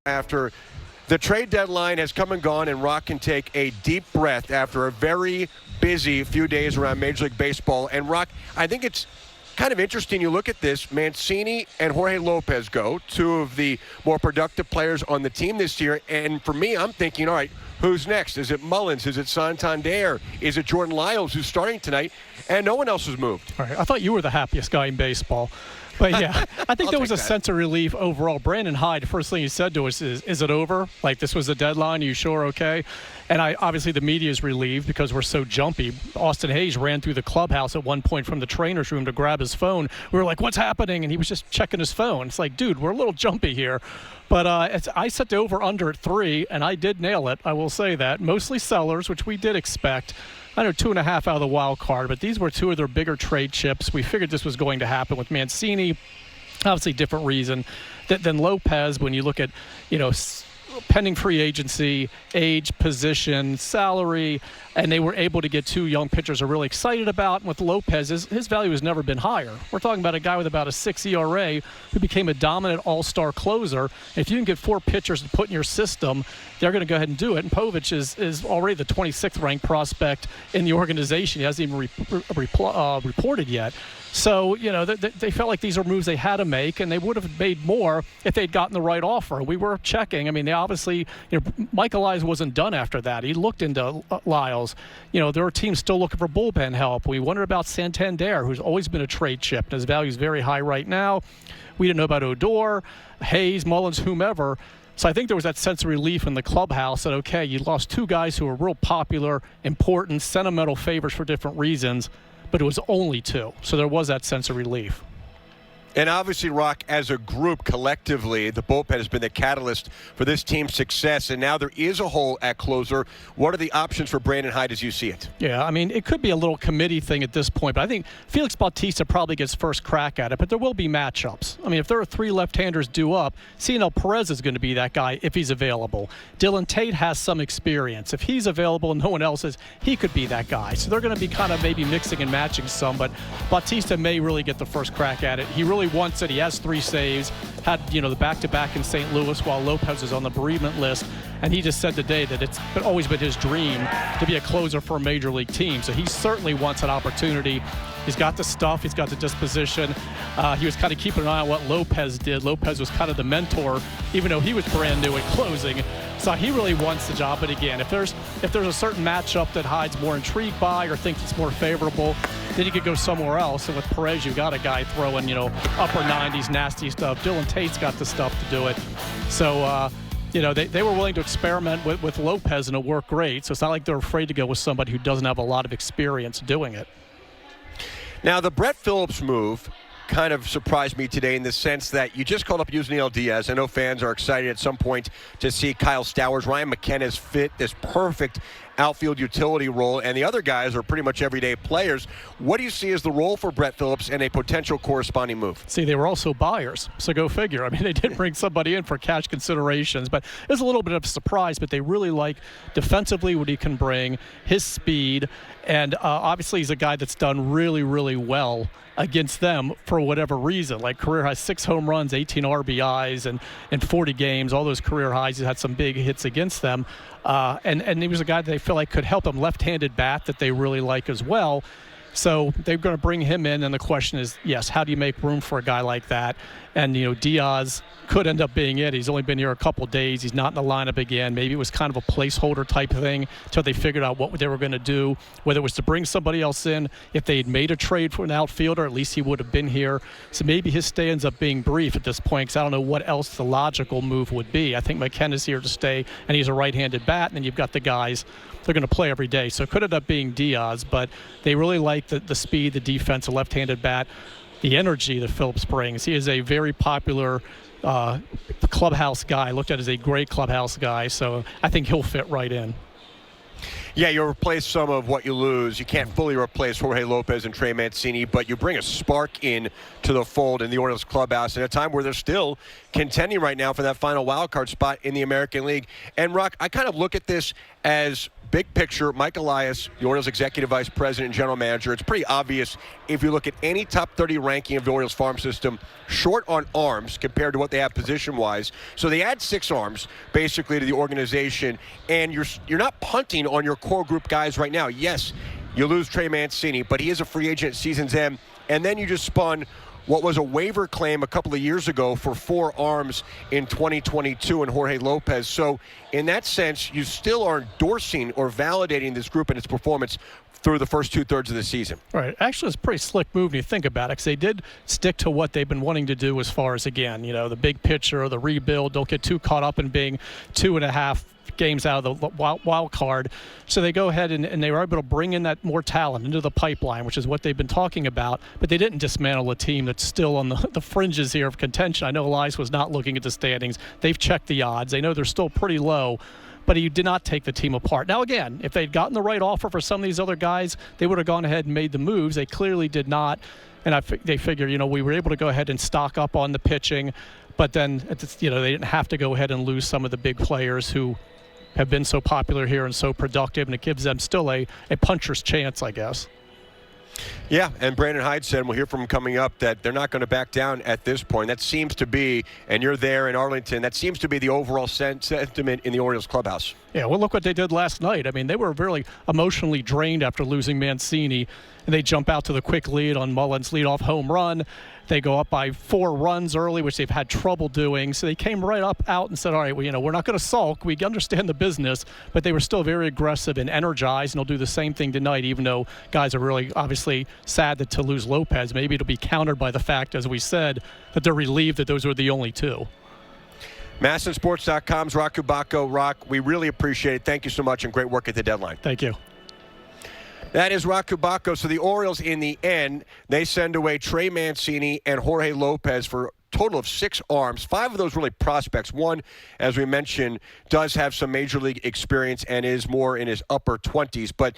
after the trade deadline has come and gone, and Roch can take a deep breath after a very busy few days around Major League Baseball. And Roch, I think it's kind of interesting. You look at this, Mancini and Jorge Lopez go, two of the more productive players on the team this year. And for me, I'm thinking, all right, who's next? Is it Mullins? Is it Santander? Is it Jordan Lyles who's starting tonight? And no one else has moved. All right. I thought you were the happiest guy in baseball. But, yeah, I think there was a sense of relief overall. Brandon Hyde, the first thing he said to us is it over? Like, this was the deadline? Are you sure? Okay. And obviously the media is relieved because we're so jumpy. Austin Hayes ran through the clubhouse at one point from the trainer's room to grab his phone. We were like, what's happening? And he was just checking his phone. It's like, dude, we're a little jumpy here. But I set the over-under at 3, and I did nail it. I will say that. Mostly sellers, which we did expect. I know 2.5 out of the wild card, but these were two of their bigger trade chips. We figured this was going to happen with Mancini. Obviously, different reason than Lopez. When you look at, pending free agency, age, position, salary, and they were able to get two young pitchers they're really excited about. And with Lopez, his value has never been higher. We're talking about a guy with about a 6 ERA who became a dominant all-star closer. If you can get 4 pitchers to put in your system, they're going to go ahead and do it. And Povich is already the 26th ranked prospect in the organization. He hasn't even reported yet. So, they felt like these are moves they had to make, and they would have made more if they'd gotten the right offer. We were checking. I mean, they obviously, Michael Lyles wasn't done after that. He looked into Lyles. There are teams still looking for bullpen help. We wondered about Santander, who's always been a trade chip, and his value is very high right now. We didn't know about Odor, Hayes, Mullins, whomever. So I think there was that sense of relief in the clubhouse that, okay, you lost 2 guys who were real popular, important, sentimental favors for different reasons, but it was only 2. So there was that sense of relief. And obviously, Roch, as a group, collectively, the bullpen has been the catalyst for this team's success. And now there is a hole at closer. What are the options for Brandon Hyde as you see it? Yeah, I mean, it could be a little committee thing at this point, but I think Felix Bautista probably gets first crack at it. But there will be matchups. I mean, if there are 3 left-handers due up, Cionel Perez is going to be that guy if he's available. Dylan Tate has some experience. If he's available and no one else is, he could be that guy. So they're going to be kind of maybe mixing and matching some, but Bautista may really get the first crack at it. He really wants it. He has 3 saves, had the back-to-back in St. Louis while Lopez is on the bereavement list, and he just said today that it's always been his dream to be a closer for a major league team. So he certainly wants an opportunity. He's got the stuff. He's got the disposition. He was kind of keeping an eye on what Lopez did. Lopez was kind of the mentor, even though he was brand new at closing. So he really wants the job. But again, if there's a certain matchup that Hyde's more intrigued by or thinks it's more favorable, then you could go somewhere else. And with Perez, you got a guy throwing, upper 90s, nasty stuff. Dylan Tate's got the stuff to do it. So, they were willing to experiment with Lopez, and it worked great. So it's not like they're afraid to go with somebody who doesn't have a lot of experience doing it. Now, the Brett Phillips move kind of surprised me today in the sense that you just called up Yusniel Diaz. I know fans are excited at some point to see Kyle Stowers. Ryan McKenna's fit this perfect outfield utility role, and the other guys are pretty much everyday players. What do you see as the role for Brett Phillips and a potential corresponding move? See, they were also buyers, so go figure. I mean, they did bring somebody in for cash considerations, but it was a little bit of a surprise, but they really like defensively what he can bring, his speed, and obviously he's a guy that's done really, really well against them for whatever reason. Like career high 6 home runs, 18 RBIs, and in 40 games, all those career highs. He's had some big hits against them. And he was a guy that they feel like could help them. Left-handed bat that they really like as well. So they're going to bring him in, and the question is, yes, how do you make room for a guy like that? And, Diaz could end up being it. He's only been here a couple of days. He's not in the lineup again. Maybe it was kind of a placeholder type thing until they figured out what they were going to do, whether it was to bring somebody else in. If they had made a trade for an outfielder, at least he would have been here. So maybe his stay ends up being brief at this point because I don't know what else the logical move would be. I think McKenna's here to stay, and he's a right-handed bat, and then you've got the guys they're going to play every day. So it could end up being Diaz, but they really like the speed, the defense, the left-handed bat, the energy that Phillips brings. He is a very popular clubhouse guy, looked at as a great clubhouse guy, so I think he'll fit right in. Yeah, you'll replace some of what you lose. You can't fully replace Jorge Lopez and Trey Mancini, but you bring a spark in to the fold in the Orioles clubhouse at a time where they're still contending right now for that final wild card spot in the American League. And, Roch, I kind of look at this as big picture, Mike Elias, the Orioles executive vice president and general manager, it's pretty obvious if you look at any top 30 ranking of the Orioles farm system, short on arms compared to what they have position-wise. So they add 6 arms, basically, to the organization, and you're not punting on your core group guys right now. Yes, you lose Trey Mancini, but he is a free agent at season's end, and then you just spun what was a waiver claim a couple of years ago for 4 arms in 2022 and Jorge Lopez. So in that sense, you still are endorsing or validating this group and its performance through the first 2/3 of the season. Right. Actually, it's a pretty slick move when you think about it, because they did stick to what they've been wanting to do as far as, again, the big picture, the rebuild. Don't get too caught up in being 2.5 games out of the wild card. So they go ahead and they were able to bring in that more talent into the pipeline, which is what they've been talking about. But they didn't dismantle a team that's still on the fringes here of contention. I know Elias was not looking at the standings. They've checked the odds. They know they're still pretty low, but he did not take the team apart. Now, again, if they'd gotten the right offer for some of these other guys, they would have gone ahead and made the moves. They clearly did not. And they figure, we were able to go ahead and stock up on the pitching, but then, they didn't have to go ahead and lose some of the big players who have been so popular here and so productive, and it gives them still a puncher's chance, I guess. Yeah, and Brandon Hyde said, and we'll hear from him coming up, that they're not going to back down at this point. That seems to be, and you're there in Arlington, that seems to be the overall sentiment in the Orioles clubhouse. Yeah, well, look what they did last night. I mean, they were really emotionally drained after losing Mancini, and they jump out to the quick lead on Mullins' leadoff home run. They go up by 4 runs early, which they've had trouble doing. So they came right out and said, all right, well, we're not going to sulk. We understand the business, but they were still very aggressive and energized, and they'll do the same thing tonight, even though guys are really obviously sad to lose Lopez. Maybe it'll be countered by the fact, as we said, that they're relieved that those were the only 2. MASNsports.com's Roch Kubatko. Roch, we really appreciate it. Thank you so much, and great work at the deadline. Thank you. That is Roch Kubatko. So the Orioles, in the end, they send away Trey Mancini and Jorge Lopez for a total of 6 arms. 5 of those really prospects. One, as we mentioned, does have some major league experience and is more in his upper 20s. But